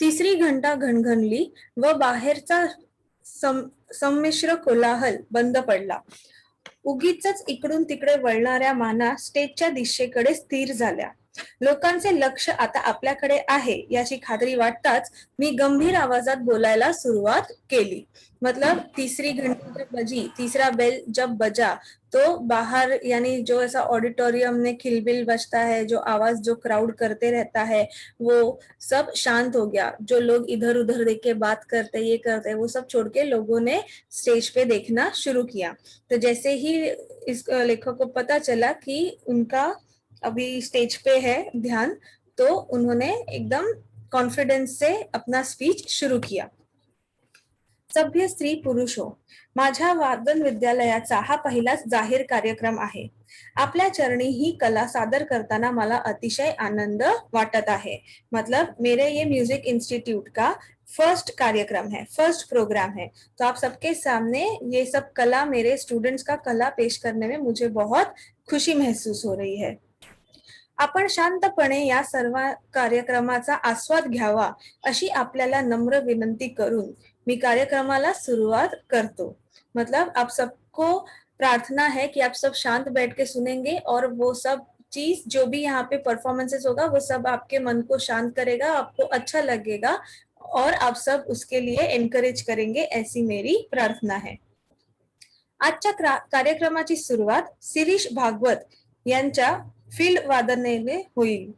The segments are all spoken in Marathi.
तिसरी घंटा घणघणली व बाहेरचा संमिश्र कोलाहल बंद पडला. उगीचच इकडून तिकडे वळणाऱ्या माना स्टेजच्या दिशेकडे स्थिर झाल्या. लोकांचे लक्ष आता आपल्याकडे आहे याची खात्री वाटताच मी गंभीर आवाजात बोलायला सुरुवात केली. मतलब तीसरी घंटी जब बजी, तीसरा बेल जब बजा, तो बाहर यानी जो ऐसा ऑडिटोरियम में खिलबिल बजता है, जो आवाज जो क्राउड करते रहता है, वो सब शांत हो गया. जो लोग इधर उधर देख के बात करते ये करते वो सब छोड़ के लोगों ने स्टेज पे देखना शुरू किया. तो जैसे ही इस लेखक को पता चला कि उनका अभी स्टेज पे है ध्यान, तो उन्होंने एकदम कॉन्फिडेंस से अपना स्पीच शुरू किया. सभ्य स्त्री पुरुष हो, माझ्या वादन विद्यालयाचा हा पहिलाच जाहीर कार्यक्रम आहे. आपल्या चरणी ही कला सादर करताना मला अतिशय आनंद वाटत आहे. मतलब मेरे ये म्यूजिक इंस्टीट्यूट का फर्स्ट कार्यक्रम है, फर्स्ट प्रोग्राम है. तो आप सबके सामने ये सब कला, मेरे स्टूडेंट्स का कला पेश करने में मुझे बहुत खुशी महसूस हो रही है. आपण शांतपणे या सर्व कार्यक्रमाचा आस्वाद घ्यावा अशी आपल्याला नम्र विनंती करून मी कार्यक्रमाला सुरुवात करतो. मतलब आप सबको प्रार्थना है कि आप सब शांत बैठ के सुनेंगे और वो सब चीज जो भी यहाँ पे परफॉर्मेंसेस होगा वो सब आपके मन को शांत करेगा, आपको अच्छा लगेगा और आप सब उसके लिए एनकरेज करेंगे, ऐसी मेरी प्रार्थना है. आजच्या कार्यक्रमाची सुरुवात शिरीष भागवत यांच्या फील्ड वादनाने होईल.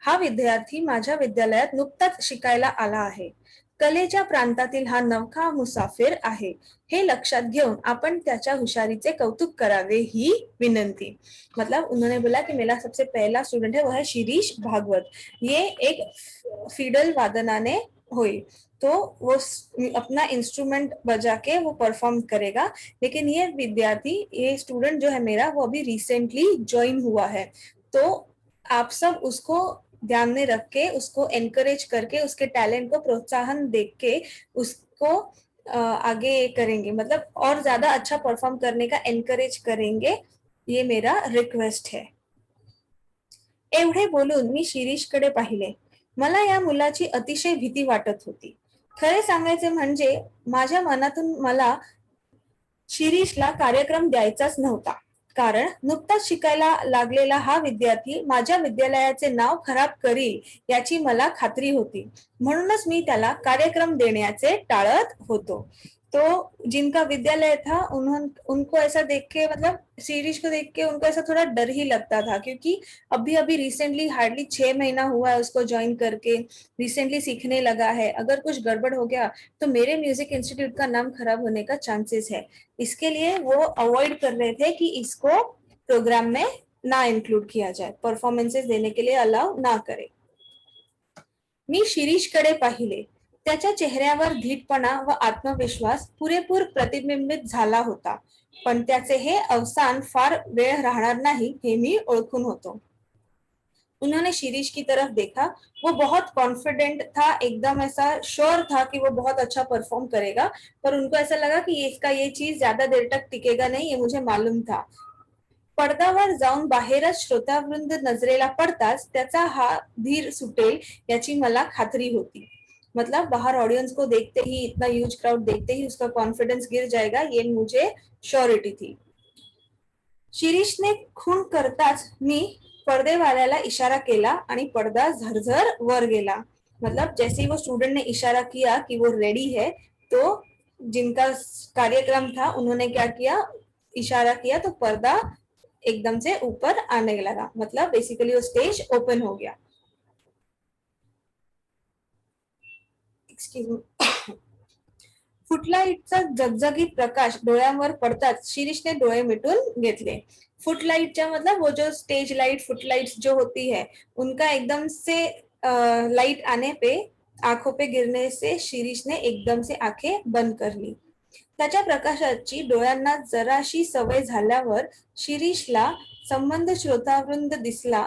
हा विद्यार्थी माझ्या विद्यालयात नुकताच शिकायला आला आहे. कलेच्या प्रांतातील हा नवखा मुसाफिर आहे. हे लक्षात घेऊन आपण त्याच्या हुशारीचे कौतुक करावे ही विनंती. मतलब उन्होंने बोला कि मेरा सबसे पहला स्टूडेंट है वो है शिरीष भागवत. ये एक फिडल वादनाने होईल. तो वो अपना इंस्ट्रूमेंट बजा के वो परफॉर्म करेगा. लेकिन ये स्टूडेंट जो है मेरा वो अभी रिसेंटली ज्वाइन हुआ है. तो आप सब उसको ध्यान में रख के, उसको एनकरेज करके, उसके टैलेंट को प्रोत्साहन देख के उसको आगे करेंगे, मतलब और ज्यादा अच्छा परफॉर्म करने का एनकरेज करेंगे, ये मेरा रिक्वेस्ट है. एवढे बोलून मी शिरीषकडे पाहिले. मला या मुलाची अतिशय भीती वाटत होती. खरे सांगायचे म्हणजे माझ्या मनातून मला शिरीषला कार्यक्रम द्यायचाच नव्हता. कारण नुकताच शिकायला लागलेला हा विद्यार्थी माझ्या विद्यालयाचे नाव खराब करील याची मला खात्री होती. म्हणूनच मी त्याला कार्यक्रम देण्याचे टाळत होतो. तो जिनका विद्यालय था उनको ऐसा देख के, मतलब सीरीज को देख के उनको ऐसा थोड़ा डर ही लगता था, क्योंकि अभी अभी रिसेंटली हार्डली 6 महीना हुआ है उसको ज्वाइन करके, रिसेंटली सीखने लगा है. अगर कुछ गड़बड़ हो गया तो मेरे म्यूजिक इंस्टीट्यूट का नाम खराब होने का चांसेस है. इसके लिए वो अवॉइड कर रहे थे कि इसको प्रोग्राम में ना इंक्लूड किया जाए, परफॉर्मेंसेस देने के लिए अलाउ ना करे. मी शिरीषकडे पाहिले. त्याच्या चेहऱ्यावर धीटपणा व आत्मविश्वास पुरेपूर प्रतिबिंबित झाला होता. पण त्याचे हे अवसान फार वेळ राहणार नाही हे मी ओळखून होतो. उन्होंने शिरीष की तरफ देखा. वो बहुत कॉन्फिडेंट था, एकदम ऐसा श्योर था कि वो बहुत अच्छा परफॉर्म करेगा. पर उनको ऐसा लगा कि इसका ये चीज ज्यादा देर तक टिकेगा नहीं, ये मुझे मालूम था. पडद्यावर जाऊन बाहेरच श्रोतावृंद नजरेला पडताच त्याचा हा धीर सुटेल याची मला खात्री होती. मतलब बाहर ऑडियंस को देखते ही, इतना ह्यूज क्राउड देखते ही उसका कॉन्फिडेंस गिर जाएगा, ये मुझे श्योरिटी थी. शिरीषने खून करताच मी पर्देवाल्याला इशारा केला आणि पडदा झरझर वर गेला. मतलब जैसे ही वो स्टूडेंट ने इशारा किया कि वो रेडी है, तो जिनका कार्यक्रम था उन्होंने क्या किया, इशारा किया, तो पर्दा एकदम से ऊपर आने लगा. मतलब बेसिकली वो स्टेज ओपन हो गया. फुटलाईटचा जगजगीत प्रकाश डोळ्यांवर पडताच शिरीषने डोळे मिटून घेतले. फुटलाइट मतलब वो जो स्टेज लाइट, फुटलाइट्स जो होती है, उनका एकदम से लाइट आने पे, आंखों पे गिरने से शिरीष ने एकदम से आंखें बंद कर ली. त्याच्या प्रकाशाची डोळ्यांना जराशी सवय झाल्यावर शिरीषला संबंध श्रोतावृंद दिसला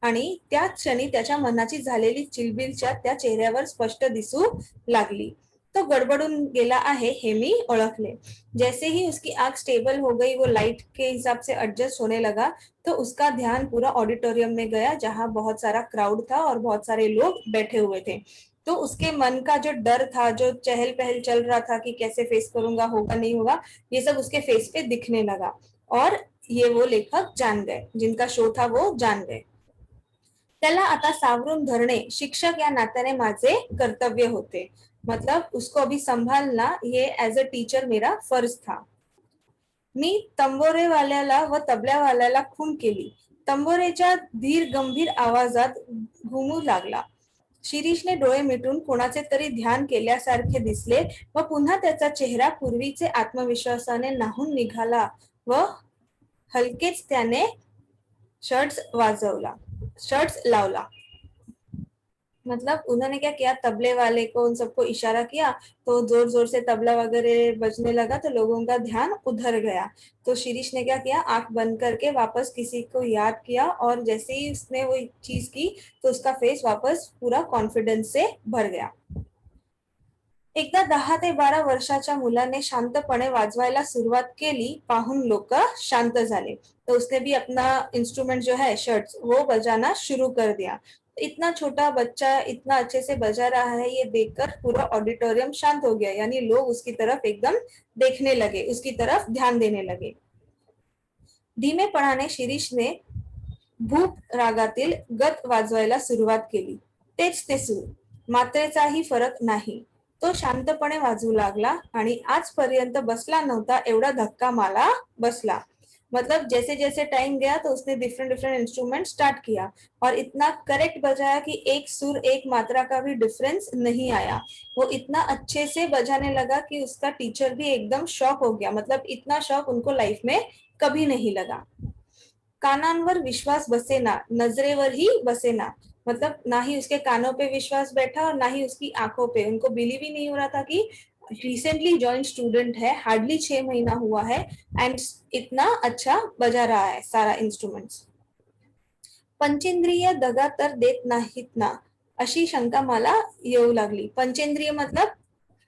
आणि त्याच क्षणी त्याच्या मनाची झालेली चिलबिलच्या त्या चेहऱ्यावर स्पष्ट दिसू लागली. तो गडबडून गेला आहे हे मी ओळखले। जैसे ही उसकी आंख स्टेबल हो गई, वो लाइट के हिसाब से एडजस्ट होने लगा, तो उसका ध्यान पूरा ऑडिटोरियम में गया जहां बहुत सारा क्राउड था और बहुत सारे लोग बैठे हुए थे। तो उसके मन का जो डर था, जो चहल पहल चल रहा था कि कैसे फेस करूंगा, होगा नहीं होगा, ये सब उसके फेस पे दिखने लगा। और ये वो लेखक जान गए, जिनका शो था वो जान गए। त्याला आता सावरून धरणे शिक्षक या नात्याने माझे कर्तव्य होते। मतलब उसको अभी संभालना ये एज अ टीचर मेरा फर्ज था। मी तंबोरेवाल्याला व तबल्यावाल्याला खून केली, तंबोरेच्या धीर गंभीर आवाजात घुमू लागला। शिरीषने डोळे मिटून कोणाचे तरी ध्यान केल्यासारखे दिसले व पुन्हा त्याचा चेहरा पूर्वीचे आत्मविश्वासाने न्हाऊन निघाला व हलकेच त्याने शर्ट्स लावला। मतलब उन्होंने क्या किया, तबले वाले को उन सबको इशारा किया, तो जोर जोर से तबला वगैरह बजने लगा, तो लोगों का ध्यान उधर गया। तो शिरीष ने क्या किया, आंख बंद करके वापस किसी को याद किया, और जैसे ही उसने वो चीज की तो उसका फेस वापस पूरा कॉन्फिडेंस से भर गया। एकदा 10 ते 12 वर्षाच्या मुलाने शांतपणे वाजवायला सुरुवात केली पाहून लोक शांत झाले। तो उसने भी अपना इंस्ट्रूमेंट जो है शर्ट्स वो बजाना शुरू कर दिया। इतना छोटा बच्चा इतना अच्छे से बजा रहा है, ये देखकर पूरा ऑडिटोरियम शांत हो गया, यानी लोग उसकी तरफ एकदम देखने लगे, उसकी तरफ ध्यान देने लगे। धीमेपणाने शिरीषने भूप रागातील गत वाजवायला सुरुवात केली। तेच ते सूर, मात्रेचाही फरक नाही। तो शांतपणे वाजवू लागला आणि आजपर्यंत बसला नव्हता एवढा धक्का मला बसला। मतलब जैसे जैसे टाइम गया तो उसने डिफरेंट डिफरेंट इंस्ट्रूमेंट स्टार्ट किया और इतना करेक्ट बजाया कि एक सुर एक मात्रा का भी डिफरेंस नहीं आया। वो इतना अच्छे से बजाने लगा कि उसका टीचर भी एकदम शॉक हो गया। मतलब इतना शॉक उनको लाइफ में कभी नहीं लगा। कानांवर विश्वास बसेना, नजरेवरही बसेना। मतलब ना ही उसके कानों पे विश्वास बैठा और ना ही उसकी आंखों पे। उनको बिलीव ही नहीं हो रहा था कि रिसेंटली ज्वाइन स्टूडेंट है, हार्डली 6 महीना हुआ है, एंड इतना अच्छा बजा रहा है सारा इंस्ट्रूमेंट्स। पंचेंद्रिय दगा तर देत नाहीत ना, अशी शंका मला येऊ लागली। पंचेंद्रिय मतलब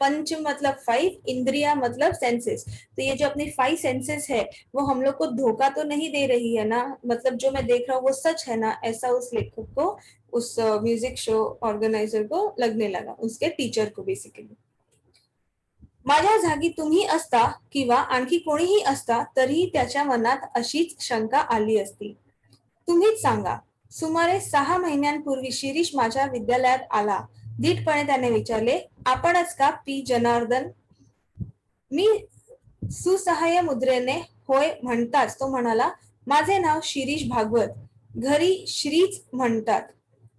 पंच मतलब 5, इंद्रिया मतलब सेंसेस। तो ये जो अपनी 5 सेंसेस है वो हम लोग को धोखा तो नहीं दे रही है ना, मतलब जो मैं देख रहा हूँ वो सच है ना, ऐसा उस लेखक को, उस म्यूजिक शो ऑर्गेनाइजर को लगने लगा, उसके टीचर को बेसिकली। माझ्या जागी तुम्ही असता किंवा आणखी कोणीही असता तरीही त्याच्या मनात अशीच शंका आली असती। तुम्हीच सांगा। सुमारे 6 महिन्यांपूर्वी शिरीष माझ्या विद्यालयात आला। धीटपणे त्याने विचारले, आपणच का पी जनार्दन? मी सुसहाय्य मुद्रेने होय म्हणताच तो म्हणाला, माझे नाव शिरीष भागवत, घरी श्रीच म्हणतात,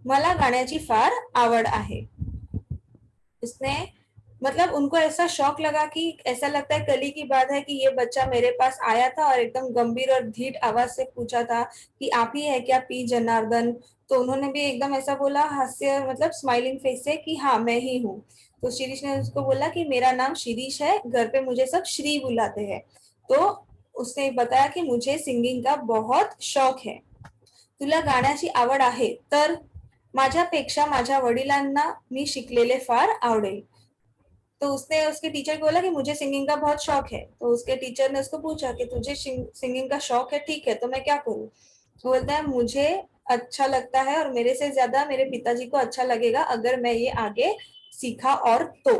मला गाण्याची फार आवड आहे। उसने मतलब उनको ऐसा शौक लगा कि ऐसा लगता है कल ही की बात है कि ये बच्चा मेरे पास आया था और एकदम गंभीर और धीट आवाज से पूछा था कि आप ही है क्या पी जनार्दन? तो उन्होंने भी एकदम ऐसा बोला हास्य मतलब स्माइलिंग फेस से कि हाँ मैं ही हूँ। तो शिरीष ने उसको बोला कि मेरा नाम शिरीष है, घर पे मुझे सब श्री बुलाते हैं। तो उसने बताया कि मुझे सिंगिंग का बहुत शौक है। तुला गाण्याची आवड आहे तर माझ्यापेक्षा माझ्या वडिलांना मी शिकलेले फार आवडेल। तो उसने उसके टीचर को बोला कि मुझे सिंगिंग का बहुत शौक है। तो उसके टीचर ने उसको पूछा कि तुझे सिंगिंग का शौक है, ठीक है, तो मैं क्या करूँ? तो बोलता है मुझे अच्छा लगता है और मेरे से ज्यादा मेरे पिताजी को अच्छा लगेगा अगर मैं ये आगे सीखा और तो।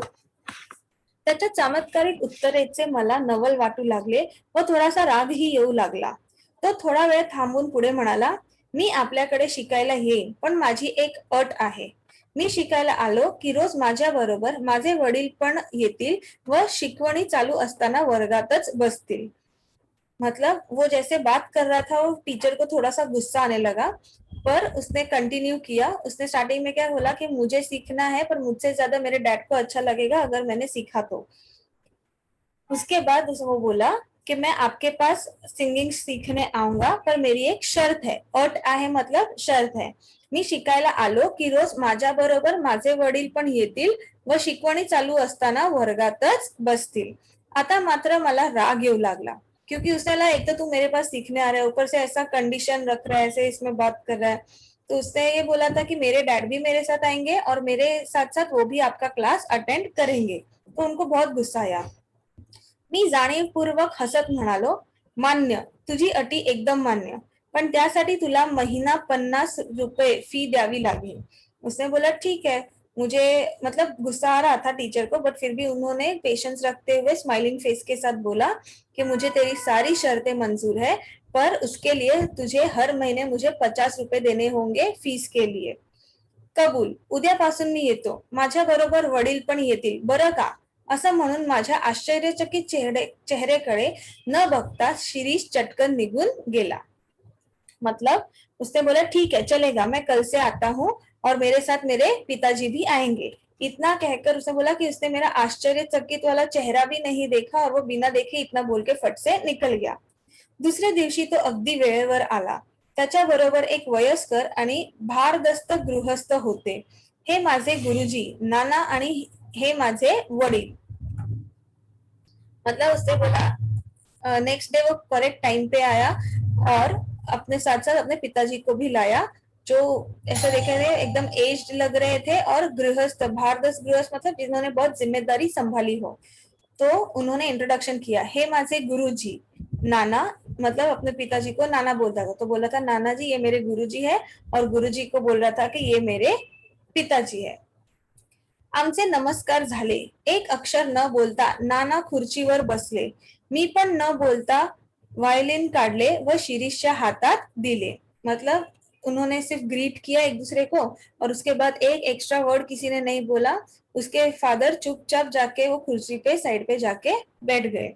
त्याच्या चमत्कारिक उत्तरेचे मला नवल वाटू लागले व थोडासा रागही येऊ लागला। तो थोडा वेळ थांबून पुढे म्हणाला, मी आपल्याकडे शिकायला येईन, पण माझी एक अट आहे। मी शिकायला आलो की रोज माझ्या बरोबर माझे वडील पण येतील व शिकवणी चालू असताना वर्गातच बसतील। मतलब वो जैसे बात कर रहा था वो टीचर को थोड़ा सा गुस्सा आने लगा, पर उसने कंटिन्यू किया। उसने स्टार्टिंग में क्या बोला कि मुझे सीखना है पर मुझसे ज्यादा मेरे डैड को अच्छा लगेगा अगर मैंने सीखा तो। उसके बाद वो बोला कि मैं आपके पास सिंगिंग सीखने आऊंगा पर मेरी एक शर्त है। अट आहे मतलब शर्त है। मी शिकायला आलो की रोज माझ्या बरोबर माझे वडील पण येतील व शिकवणी चालू असताना वर्गातच बसतील। आता मात्र मला राग येऊ लागला, क्योंकि उसने बोला एक तो तू मेरे पास सीखने आ रहा है, ऊपर से ऐसा कंडीशन रख रहा है, ऐसे इसमें बात कर रहा है। तो उसने ये बोला था कि मेरे डैड भी मेरे साथ आएंगे और मेरे साथ साथ वो भी आपका क्लास अटेंड करेंगे। तो उनको बहुत गुस्सा आया। मी जाणीवपूर्वक हसत म्हणालो, मान्य, तुझी अटी एकदम मान्य, पण त्यासाठी तुला महिना 50 रुपये फी द्यावी लागेल। उसने बोला ठीक है। मुझे मतलब गुस्सा आ रहा था टीचर को, बट फिर भी उन्होंने पेशेंस रखते हुए स्माइलिंग फेस के साथ बोला कि मुझे तेरी सारी शर्तें मंजूर है, पर उसके लिए तुझे हर महीने मुझे 50 रुपये देने होंगे फीस के लिए। कबूल, उद्यापासून मी येतो, माझ्या बरोबर वडील पण येतील बरं का? असं म्हणून माझ्या आश्चर्यचकित चेहरेकडे न बघता शिरीष चटकन निघून गेला। मतलब उसने बोला ठीक है चलेगा, मैं कल से आता हूँ और मेरे साथ मेरे पिताजी भी आएंगे। इतना कहकर उसने बोला कि उसने मेरा आश्चर्यचकित वाला चेहरा भी नहीं देखा और वो बिना देखे इतना बोल के फट से निकल गया। दुसऱ्या दिवशी तो अगदी वेळेवर आला। त्याच्याबरोबर एक वयस्कर आणि भारदस्त गृहस्थ होते। हे माझे गुरुजी नाना आणि हे माझे वडील। मतलब उसने बोला नेक्स्ट डे वो करेक्ट टाइम पे आया और अपने साथ साथ अपने पिताजी को भी लाया, जो ऐसे देखे थे एकदम एज्ड लग रहे थे और गृहस्थ, भारदस्त गृहस्थ मतलब जिन्होंने बहुत जिम्मेदारी संभाली हो। तो उन्होंने इंट्रोडक्शन किया, हे माझे गुरुजी नाना, मतलब अपने पिताजी को नाना बोलता था, तो बोला था नाना जी ये मेरे गुरुजी है, और गुरुजी को बोल रहा था कि ये मेरे पिताजी है। आमचे नमस्कार झाले। एक अक्षर न बोलता नाना खुर्चीवर बसले। मी पण न बोलता वायलिन काढले व शिरीषच्या हातात दिले। मतलब उन्होंने सिर्फ ग्रीट किया एक दूसरे को, और उसके बाद एक एक्स्ट्रा वर्ड किसी ने नहीं बोला। उसके फादर चुपचाप जाके वो कुर्सी पे साइड पे जाके बैठ गए।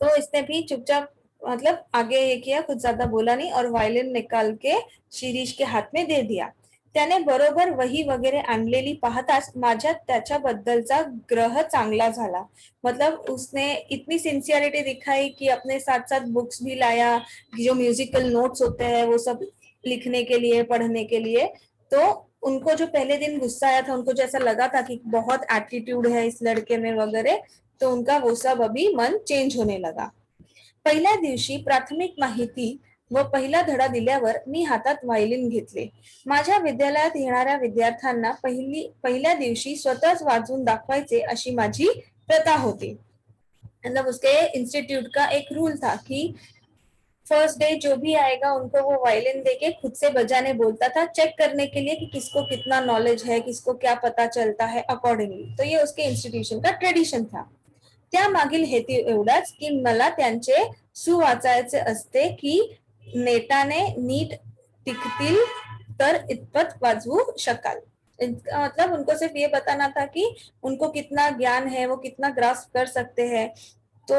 तो इसने भी चुपचाप मतलब आगे ये किया, कुछ ज्यादा बोला नहीं और वायलिन निकाल के शिरीष के हात में दे दिया। त्याने बरोबर वही वगैरे आणलेली पाहताच माझ्यात त्याच्याबद्दलचा ग्रह चांगला झाला। मतलब उसने इतनी सिंसियरिटी दिखाई कि अपने साथ साथ बुक्स भी लाया, जो म्यूजिकल नोट्स होते हैं वो सब लिखने के लिए, पढ़ने के लिए। तो उनको जो पहले दिन गुस्सा आया था, उनको जैसा लगा था कि बहुत एटीट्यूड है इस लड़के में वगैरह, तो उनका वो सब अभी मन चेंज होने लगा। पहिल्या दिवशी प्राथमिक माहिती व पहिला धडा दिल्यावर मी हातात व्हायोलिन घेतले। माझ्या विद्यालयात येणाऱ्या विद्यार्थ्यांना पहिल्या दिवशी स्वतःच वाजवून दाखवायचे अशी माझी प्रथा होती। मतलब उसके इंस्टीट्यूट का एक रूल था कि फर्स्ट डे जो भी आएगा उनको वो वायलिन देके खुद से बजाने बोलता था, चेक करने के लिए कि किसको कितना नॉलेज है, किसको क्या पता चलता है अकॉर्डिंगली। तो ये उसके इंस्टीट्यूशन का ट्रेडिशन था। त्यामागील हेतू एवढाच की मला त्यांचे सुवाचायचे असते की नेटाने नीट टिकतील तर इतपत वाजवू शकाल। मतलब उनको सिर्फ ये बताना था कि उनको कितना ज्ञान है, वो कितना ग्रास्प कर सकते हैं। तो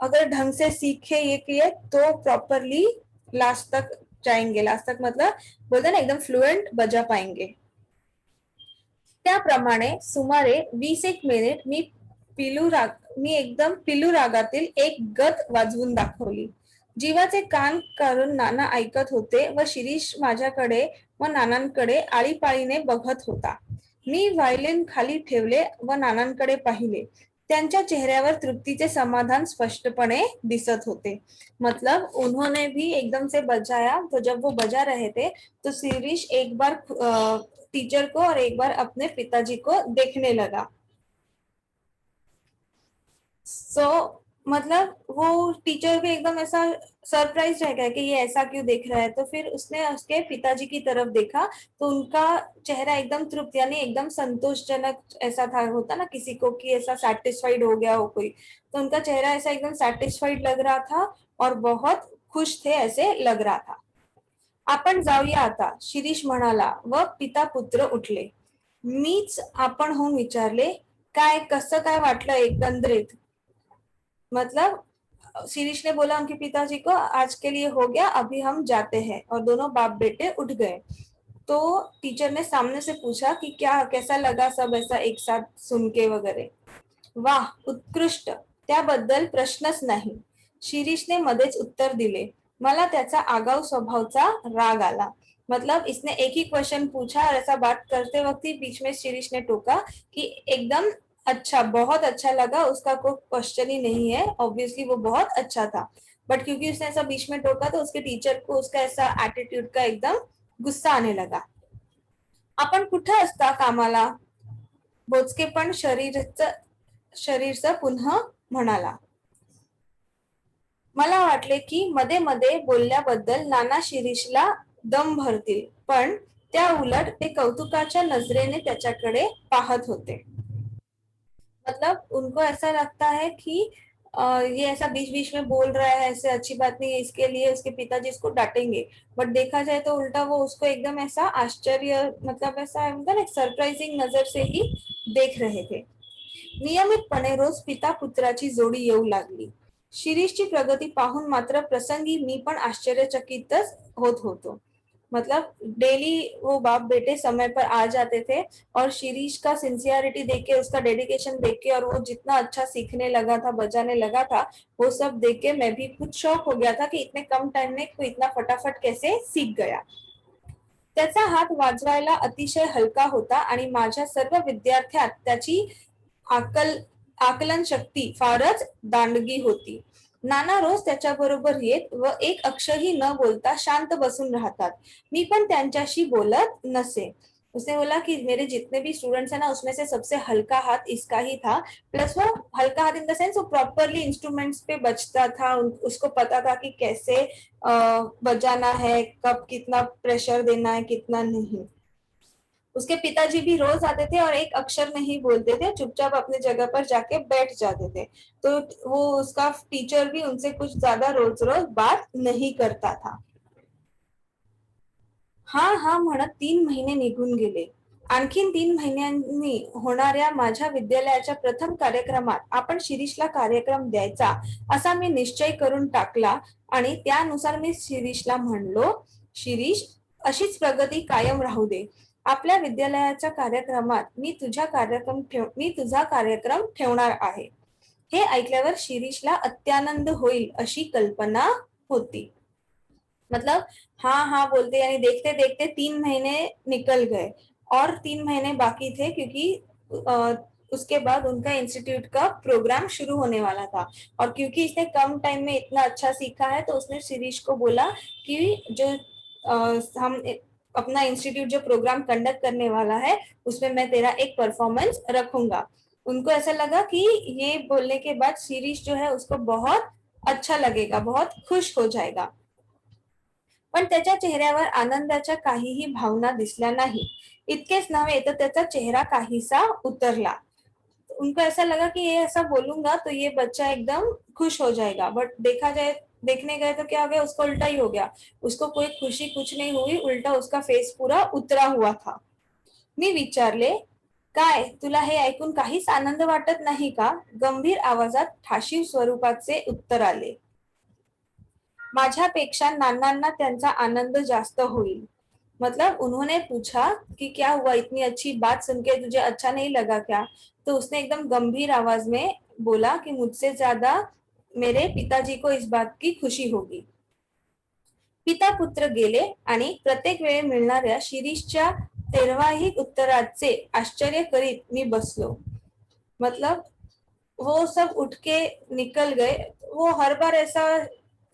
अगर ढंग से सीखे ये किए तो प्रॉपरली लास्ट तक जाएंगे। लास्ट तक मतलब बोलते ना एकदम फ्लुएंट बजा पाएंगे। त्याप्रमाणे सुमारे 20 एक मिनिट मी एकदम पिलू रागातील एक गत वाजवून दाखवली। जीवाचे कान काढून नाना ऐकत होते व शिरीष माझ्याकडे व नानांकडे आळीपाळीने बघत होता। मी व्हायोलिन खाली ठेवले व नानांकडे पाहिले। त्यांच्या चेहऱ्यावर तृप्तीचे समाधान स्पष्टपणे दिसत होते। मतलब उन्होंने भी एकदम से बजाया, तो जब वो बजा रहे थे तो शिरीष एक बार टीचर को और एक बार अपने पिताजी को देखने लगा। मतलब वो टीचर भी एकदम ऐसा सरप्राइज रह गया कि ये ऐसा क्यों देख रहा है। तो फिर उसने उसके पिताजी की तरफ देखा, तो उनका चेहरा एकदम तृप्त यानी एकदम संतोषजनक ऐसा था, होता ना किसी को कि ऐसा सैटिस्फाइड हो गया हो कोई, तो उनका चेहरा ऐसा एकदम सैटिस्फाइड लग रहा था और बहुत खुश थे ऐसे लग रहा था। आपण जाऊया आता, शिरीष म्हणाला व पिता पुत्र उठले। मीच आपण होऊन विचारले, काय कसं काय वाटलं एकंदरीत। मतलब शिरीष ने बोला उनके पिताजी को, आज के लिए हो गया, अभी हम जाते हैं, और दोनों बाप बेटे उठ गए। तो टीचर ने सामने से पूछा कि क्या कैसा लगा सब ऐसा एक साथ सुन के वगैरह। वाह उत्कृष्ट, त्याबद्दल प्रश्नच नाही, शिरीषने मध्येच उत्तर दिले। मला त्याचा आगाऊ स्वभावचा राग आला। मतलब इसने एक ही क्वेश्चन पूछा और ऐसा बात करते वक्त ही बीच में शिरीष ने टोका कि एकदम अच्छा, बहुत अच्छा लगा, उसका कोई क्वेश्चन ही नहीं है, ऑब्वियसली वो बहुत अच्छा था। बट क्योंकि उसने ऐसा बीच में टोका तो उसके टीचर को उसका ऐसा एटीट्यूड का एकदम गुस्सा आने लगा। आपण कुठे असता कामाला? बोचकेपण शरीरचा पुन्हा म्हणाला. मला वाटले की मध्ये मध्ये बोलल्याबद्दल नाना शिरीषला दम भरतील, पण त्या उलट ते कौतुकाच्या नजरेने त्याच्याकडे पाहत होते. मतलब उनको ऐसा लगता है कि ये ऐसा बीच बीच में बोल रहा है, ऐसे अच्छी बात नहीं है, इसके लिए उसके पिताजी इसको डांटेंगे, बट देखा जाए तो उल्टा वो उसको एकदम ऐसा आश्चर्य, मतलब ऐसा एक सरप्राइजिंग नजर से ही देख रहे थे. नियमितपणे रोज पिता पुत्राची जोडी येऊ लागली. शिरीषची प्रगती पाहून मात्र प्रसंगी मी पण आश्चर्यचकितच होत होतो. मतलब डेली वो बाप बेटे समय पर आ जाते थे और शिरीष का सिंसियरिटी देख के, उसका डेडिकेशन देख के, और वो जितना अच्छा सीखने लगा था, बजाने लगा था, वो सब देख के मैं भी खुद शॉक हो गया था कि इतने कम टाइम में कोई इतना फटाफट कैसे सीख गया. त्याचा हात वाजवायला अतिशय हलका होता आणि माझ्या सर्व विद्यार्थ्यात त्याची आकलन शक्ती फारच दांडगी होती. नाना रोज त्याच्याबरोबर येत व एक अक्षरही न बोलता शांत बसून राहतात. मी पण त्यांच्याशी बोलत नसे. उसने बोला कि मेरे जितने भी स्टूडेंट्स हैं ना, उसमें से सबसे हल्का हाथ इसका ही था. प्लस वो हल्का हाथ इन द सेंस वो प्रॉपरली इंस्ट्रूमेंट्स पे बजता था, उसको पता था कि कैसे बजाना है, कब कितना प्रेशर देना है, कितना नहीं. उसके पिताजी भी रोज आते थे और एक अक्षर नहीं बोलते थे, चुपचाप अपने जगह पर जाके बैठ जाते थे. तो वो उसका टीचर भी उनसे कुछ ज्यादा रोज रोज बात नहीं करता था. हा म्हणत 3 महिने निघून गेले. आणखीन 3 महिन्यांनी होणाऱ्या माझ्या विद्यालयाच्या प्रथम कार्यक्रमात आपण शिरीषला कार्यक्रम द्यायचा असा मी निश्चय करून टाकला आणि त्यानुसार मी शिरीषला म्हणलो, शिरीष, अशीच प्रगती कायम राहू दे. आपल्या विद्यालयाच्या कार्यक्रमात मी तुझा कार्यक्रम ठेवणार आहे. हे ऐकल्यावर शिरीषला अत्यानंद होईल अशी कल्पना होती. मतलब हाँ बोलते, यानी देखते देखते 3 महीने निकल गए और 3 महीने बाकी थे, क्योंकि उसके बाद उनका इंस्टीट्यूट का प्रोग्राम शुरू होने वाला था. और क्योंकि इसने कम टाइम में इतना अच्छा सीखा है, तो उसने शिरीष को बोला कि जो हम अपना इंस्टीट्यूट जो प्रोग्राम कंडक्ट करने वाला है, उसमें मैं तेरा एक परफॉर्मेंस रखूंगा. उनको ऐसा लगा कि ये बोलने के बाद शिरीष जो है उसको बहुत अच्छा लगेगा, बहुत खुश हो जाएगा. पण त्याच्या चेहऱ्यावर आनंदाच्या काहीही भावना दिसल्या नाही. इतकेच नव्हे तर त्याचा चेहरा काहीसा उतरला. उनको ऐसा लगा कि ये ऐसा बोलूंगा तो ये बच्चा एकदम खुश हो जाएगा, बट देखने गए तो क्या हो गया, उसको उल्टा ही हो गया. उसको कोई खुशी कुछ नहीं हुई, उल्टा उसका फेस पूरा उतरा हुआ था. मी विचारले, काय तुला हे ऐकून काहीच आनंद वाटत नाही का? गंभीर आवाजात ठाशीव स्वरूपाचे उत्तर आले. माझ्यापेक्षा नानांना त्यांचा आनंद जास्त होईल. मतलब उन्होंने पूछा कि क्या हुआ, इतनी अच्छी बात सुन के तुझे अच्छा नहीं लगा क्या? तो उसने एकदम गंभीर आवाज में बोला कि मुझसे ज्यादा मेरे पिताजी को इस बात की खुशी होगी. पिता पुत्र गेले आणि प्रत्येक वेळी मिळणाऱ्या शिरीषच्या तेरवाही उत्तराचे आश्चर्य करीत मी बसलो. मतलब वो सब उठ के निकल गए. वो हर बार ऐसा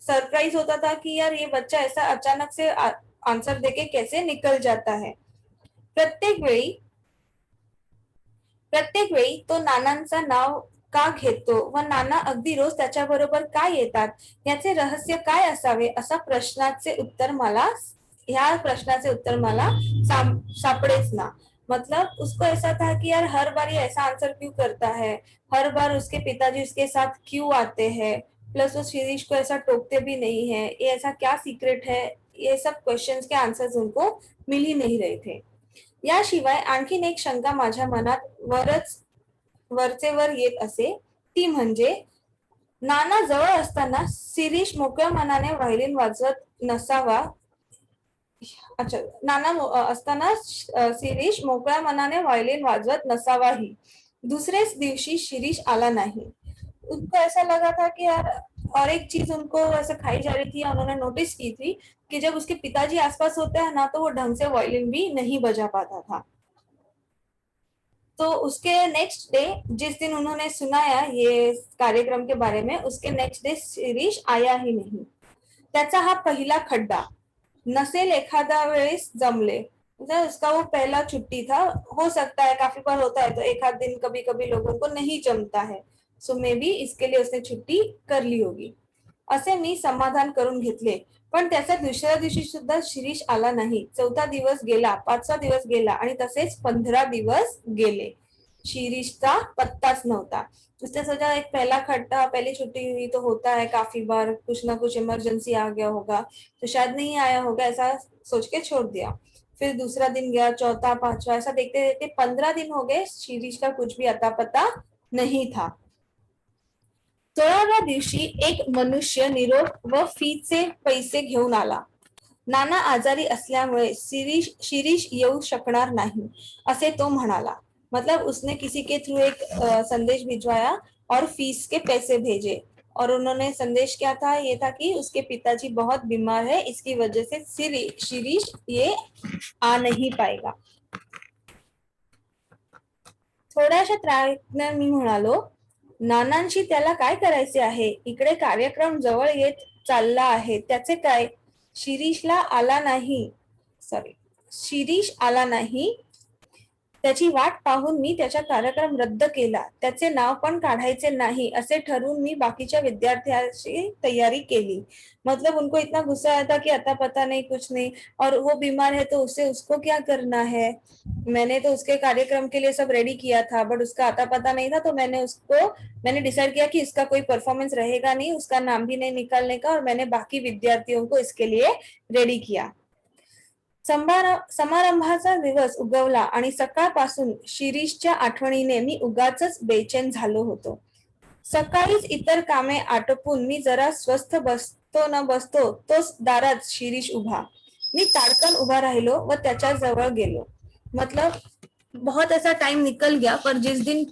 सरप्राइज होता था कि यार ये बच्चा ऐसा अचानक से आंसर देके कैसे निकल जाता है. प्रत्येक वेळी तो नानांचा नाव का घेतो व नाना अगदी रोज त्याच्याबरोबर का येतात, याचे रहस्य काय असावे, ह्या प्रश्नाचे उत्तर मला सापडेच ना. मतलब उसको ऐसा था कि यार हर बार ये ऐसा आंसर क्यों करता है, हर बार उसके पिताजी उसके साथ क्यों आते हैं, प्लस वो शिरीष को ऐसा टोकते भी नहीं है, ये ऐसा क्या सीक्रेट है. ये सब क्वेश्चंस के आंसर्स उनको मिल ही नहीं रहे थे. याशिवाय आणखीन एक शंका माझ्या मनात वरचे वर येत असे, ती म्हणजे नाना जवळ असताना शिरीष मोकळ्या मनाने व्हायोलिन वाजवत नसावा. अच्छा, नाना असताना शिरीष मोकळ्या मनाने व्हायोलिन वाजवत नसावाही. दूसरेच दिवशी शिरीष आला नहीं. उनको ऐसा लगा था कि यार, और एक चीज उनको ऐसे खाई जा रही थी, उन्होंने नोटिस की थी कि जब उसके पिताजी आसपास होते हैं ना, तो वो ढंग से वायलिन भी नहीं बजा पाता था. तो उसके नेक्स्ट डे, जिस दिन उन्होंने सुनाया ये कार्यक्रम के बारे में, उसके नेक्स्ट डे शिरीष आया ही नहीं. त्याचा हा पहिला खड्डा. नसेल एखाद्या वेळेस जमले, मतलब उसका वो पहला छुट्टी था. हो सकता है काफी बार होता है, तो एक आध दिन कभी कभी लोगों को नहीं जमता है. सो मे बी इसके लिए उसने छुट्टी कर ली होगी, असे मी समाधान करून घेतले. पण त्याचा दुसऱ्या दिवशी सुद्धा शिरीष आला नाही. चौथा दिवस गेला, पाचवा दिवस गेला आणि तसेच 15 दिवस गेले. शिरीषचा पत्ताच नव्हता. उसने सोचा एक पहला खट्टा, पहली छुट्टी हुई तो होता है काफी बार, कुछ ना कुछ इमरजेंसी आ गया होगा, तो शायद नहीं आया होगा, ऐसा सोच के छोड़ दिया. फिर दूसरा दिन गया, चौथा, पांचवा, ऐसा देखते देखते 15 दिन हो गए. शिरीष का कुछ भी अता पता नहीं था. 16व्या दिवशी एक मनुष्य निरोप व फीचे पैसे घेऊन आला. नाना आजारी असल्यामुळे शिरीष येऊ शकणार नाही, असे तो म्हणाला. मतलब उसने किसी के थ्रू एक संदेश भिजवाया और फीस के पैसे भेजे. और उन्होंने संदेश क्या था, ये था कि उसके पिताजी बहुत बीमार है, इसकी वजह से शिरीष ये आ नहीं पाएगा. थोड्याशा त्राणाने मी म्हणालो, नानांशी त्याला काय करायचे आहे, इकडे कार्यक्रम जवळ येत चालला आहे, त्याचे काय. शिरीषला आला नाही सॉरी शिरीष आला नाही, त्याची वाट पाहून मी त्याचा कार्यक्रम रद्द केला. त्याचे नाव पण काढायचे नाही असे ठरवून मी बाकीच्या विद्यार्थ्यांची तैयारी केली. मतलब उनको इतना गुस्सा आया था कि अता पता नहीं कुछ नहीं, और वो बीमार है तो उसे उसको क्या करना है. मैंने तो उसके कार्यक्रम के लिए सब रेडी किया था, बट उसका अता पता नहीं था, तो मैंने डिसाइड किया कि इसका कोई परफॉर्मेंस रहेगा नहीं, उसका नाम भी नहीं निकालने का, और मैंने बाकी विद्यार्थियों को इसके लिए रेडी किया. समारंभाचा दिवस उगवला आणि सकाळपासून शिरीषच्या आठवणीने मी उगाचच बेचैन झालो होतो. सकाळीच इतर कामे आटोपून मी जरा स्वस्थ बसतो न बसतो तोच दारात शिरीष उभा. मी ताडकन उभा राहिलो व त्याच्या जवळ गेलो. मतलब बहुत ऐसा टाइम निकल गया, पर जिस दिन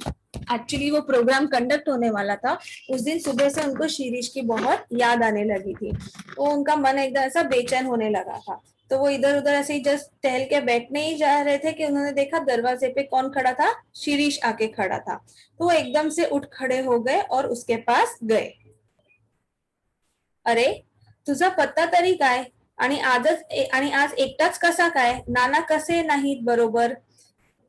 एक्चुअली वो प्रोग्राम कंडक्ट होने वाला था, उस दिन सुबह से उनको शिरीष की बहुत याद आने लगी थी. वो उनका मन एकदम ऐसा बेचैन होने लगा था. तो वो इधर उधर ऐसे ही जस्ट टहल के बैठने ही जा रहे थे कि उन्होंने देखा दरवाजे पे कौन खड़ा था, शिरीष आके खड़ा था. तो वो एकदम से उठ खड़े हो गए और उसके पास गए. अरे, तुझा पत्ता तरी काय, आणि आज एकटाच कसा काय, नाना कसे नाहीत बरोबर,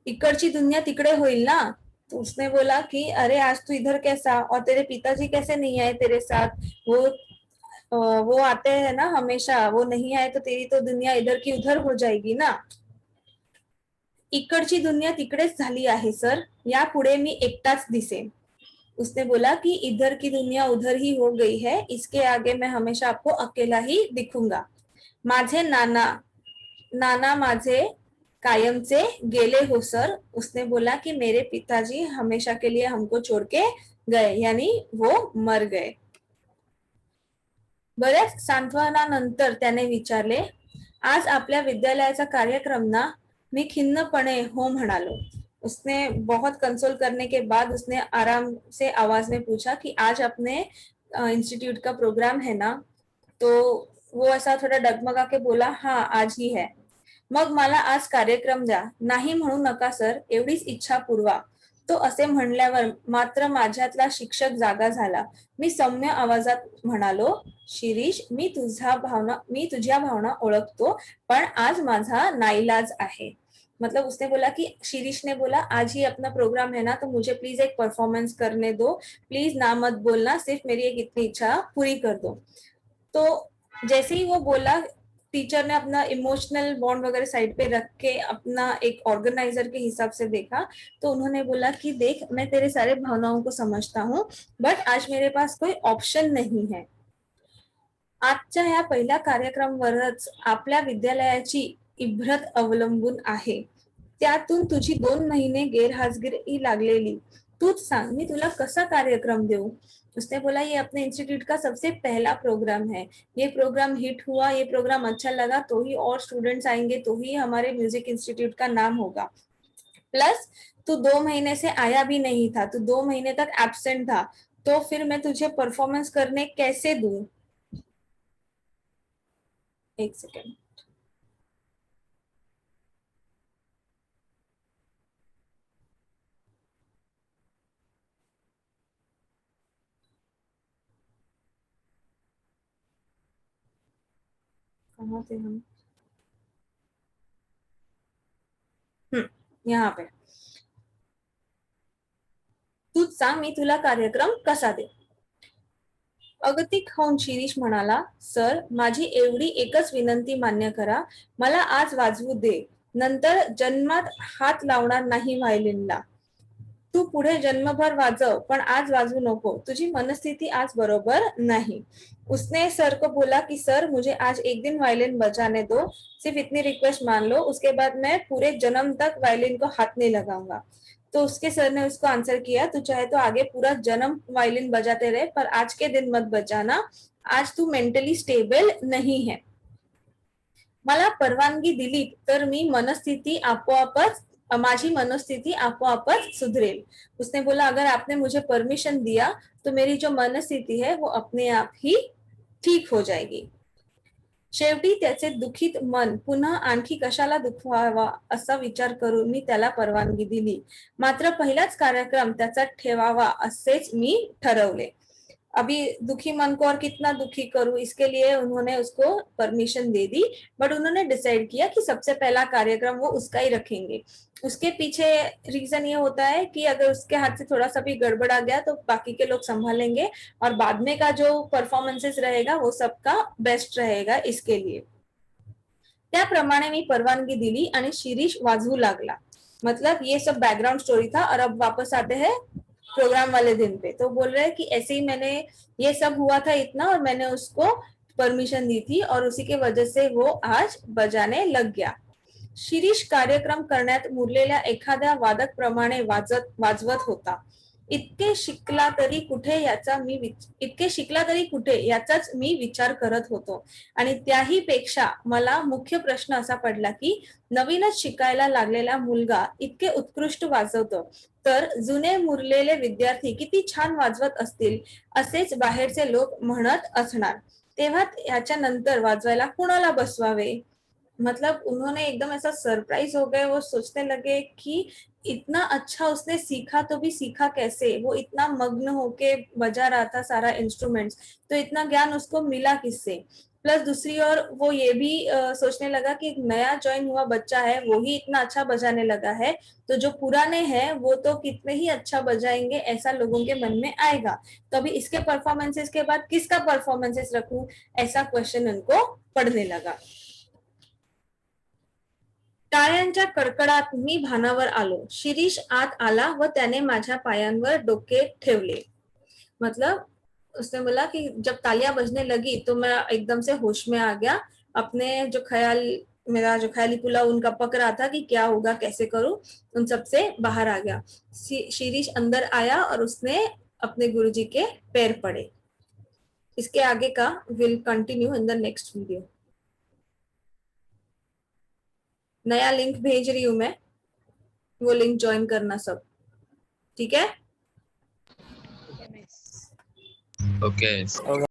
इकडची दुनिया तिकडे होईल ना. तो उसने बोला कि अरे आज तू इधर कैसा, और तेरे पिताजी कैसे नहीं आए तेरे साथ. वो आते हैं ना हमेशा, वो नहीं आए तो तेरी तो दुनिया इधर की उधर हो जाएगी ना. इकडची दुनिया तिकडेच झाली आहे सर, यापुढे मी एकटाच दिसेन. उसने बोला कि इधर की दुनिया उधर ही हो गई है, इसके आगे मैं हमेशा आपको अकेला ही दिखूंगा. माझे नाना नाना माझे कायमचे गेले हो सर. उसने बोला कि मेरे पिताजी हमेशा के लिए हमको छोड़ के गए, यानी वो मर गए. बऱ्याच सांत्वनानंतर त्याने विचारले, आज आपल्या विद्यालयाचा कार्यक्रम ना. मी खिन्नपणे हो म्हणालो. उसने बहुत कंसोल करने के बाद उसने आराम से आवाज में पूछा कि आज अपने इंस्टीट्यूट का प्रोग्राम है ना. तो वो ऐसा थोड़ा डगमगा के बोला, हाँ आज ही है. मग मला आज कार्यक्रम द्या. नाही म्हणू नका सर, एवढीच इच्छा पुरवा. तो असे म्हणल्यावर मात्र माझ्यातला शिक्षक जागा झाला. मी सौम्य आवाजात म्हणालो, शिरीष, मी तुझ्या भावना ओळखतो, पण आज माझा नाईलाज आहे. मतलब उसने बोला कि शिरीष ने बोला, आज ही अपना प्रोग्राम है ना, तो मुझे प्लीज एक परफॉर्मेंस करने दो, प्लीज ना मत बोलना, सिर्फ मेरी एक इतनी इच्छा पूरी कर दो. तो जैसे ही वो बोला, टीचर ने अपना इमोशनल बॉन्ड वगैरह साइड पे रख के अपना एक ऑर्गेनाइजर के हिसाब से देखा. तो उन्होंने बोला कि देख, मैं तेरे सारे भावनाओं को समझता हूँ, बट आज मेरे पास कोई ऑप्शन नहीं है. आजच्या या पहिल्या कार्यक्रमावरच आपल्या विद्यालयाची इभ्रत अवलंबून आहे. त्यातून तुझी 2 महिने गैरहाजरी लागलेली. तूच सांग, मी तुला कसा कार्यक्रम देऊ. उसने बोला, ये अपने इंस्टीट्यूट का सबसे पहला प्रोग्राम है. ये प्रोग्राम हिट हुआ, ये प्रोग्राम अच्छा लगा तो ही और स्टूडेंट्स आएंगे, तो ही हमारे म्यूजिक इंस्टीट्यूट का नाम होगा. प्लस तू 2 महीने से आया भी नहीं था, तू 2 महीने तक एब्सेंट था, तो फिर मैं तुझे परफॉर्मेंस करने कैसे दूं. एक सेकेंड. कहाँ थे हम. यहाँ पे तूच सांग मी तुला कार्यक्रम कसा दे. अगतिक होऊन शिरीष म्हणाला, सर माझी एवढी एकच विनंती मान्य करा, मला आज वाजवू दे, नंतर जन्मात हात लावणार नाही व्हायलिनला. तू पुढे जन्मभर वाजव पण आज वाजवू नको, तुझी मनस्थिती आज बरोबर नहीं. उसने सर को बोला कि सर मुझे आज एक दिन वायलिन बजाने दो, सिर्फ इतनी रिक्वेस्ट मान लो, उसके बाद मैं पूरे जन्म तक वायलिन को हाथ नहीं लगाऊंगा. तो उसके सर ने उसको आंसर किया, तू चाहे तो आगे पूरा जन्म वायलिन बजाते रहे पर आज के दिन मत बजाना, आज तू मेंटली स्टेबल नहीं है. मला परवानगी दिली तर मी मनस्थिती आपोआपच माझी मनस्थिती आपोआपच सुधरेल. उसने बोला अगर आपने मुझे परमिशन दिया तो मेरी जो मनस्थिती है वो अपने आप ही ठीक हो जाएगी. शेवटी त्याचे दुखित मन पुन्हा आणखी कशाला दुखवावा असा विचार करून मी त्याला परवानगी दिली. मात्र पहिलाच कार्यक्रम त्याचा ठेवावा असेच मी ठरवले. अभी दुखी मन को और कितना दुखी करूं, इसके लिए उन्होंने उसको परमिशन दे दी, बट उन्होंने डिसाइड किया कि सबसे पहला कार्यक्रम वो उसका ही रखेंगे. उसके पीछे रीजन ये होता है कि अगर उसके हाथ से थोड़ा सा भी गड़बड़ आ गया तो बाकी के लोग संभालेंगे और बाद में का जो परफॉर्मन्सेस रहेगा वो सबका बेस्ट रहेगा इसके लिए. त्याप्रमाणे मी परवानगी दिली आणि शिरीष वाजवू लागला. मतलब ये सब बैकग्राउंड स्टोरी था और अब वापस आते हैं प्रोग्राम वाले दिन पे. तो बोल रहे हैं कि ऐसे ही मैंने ये सब हुआ था इतना और मैंने उसको परमिशन दी थी और उसी के वजह से वो आज बजाने लग गया. शिरीष कार्यक्रम करण्यात मुरलेल्या एखाद्या वादक प्रमाणे वाजवत होता. इतके शिकला तरी कुठे याचाच मी विचार करत होतो. आणि त्याही पेक्षा मला मुख्य प्रश्न असा पडला की नवीनच शिकायला लागलेला मुलगा इतके उत्कृष्ट वाजवतो तर जुने मुरलेले विद्यार्थी किती छान वाजवत असतील असेच बाहेरचे लोक म्हणत असणार. तेव्हा याच्या नंतर वाजवायला कुणाला बसवावे. मतलब उन्होंने एकदम ऐसा सरप्राइज हो गए, वो सोचने लगे कि इतना अच्छा उसने सीखा तो भी सीखा कैसे, वो इतना मग्न होके बजा रहा था सारा इंस्ट्रूमेंट्स, तो इतना ज्ञान उसको मिला किससे. प्लस दूसरी ओर वो ये भी सोचने लगा कि एक नया ज्वाइन हुआ बच्चा है वो ही इतना अच्छा बजाने लगा है तो जो पुराने हैं वो तो कितने ही अच्छा बजाएंगे ऐसा लोगों के मन में आएगा. तो अभी इसके परफॉर्मेंसेस के बाद किसका परफॉर्मेंसेस रखूं, ऐसा क्वेश्चन उनको पड़ने लगा. टाळ्यांच्या कडकडात मी भानावर आलो. शिरीष आत आला व त्याने माझ्या पायांवर डोके ठेवले. मतलब उसने बोला कि जब तालियां बजने लगी तो मैं एकदम से होश में आ गया. अपने जो मेरा जो ख्याली पुला उनका पक रहा था कि क्या होगा कैसे करूं, उन सब से बाहर आ गया. शिरीष अंदर आया और उसने अपने गुरुजी के पैर पड़े. इसके आगे का will continue in the next video. नया लिंक भेज रही हूं मैं, वो लिंक ज्वाइन करना सब. ठीक है. ओके.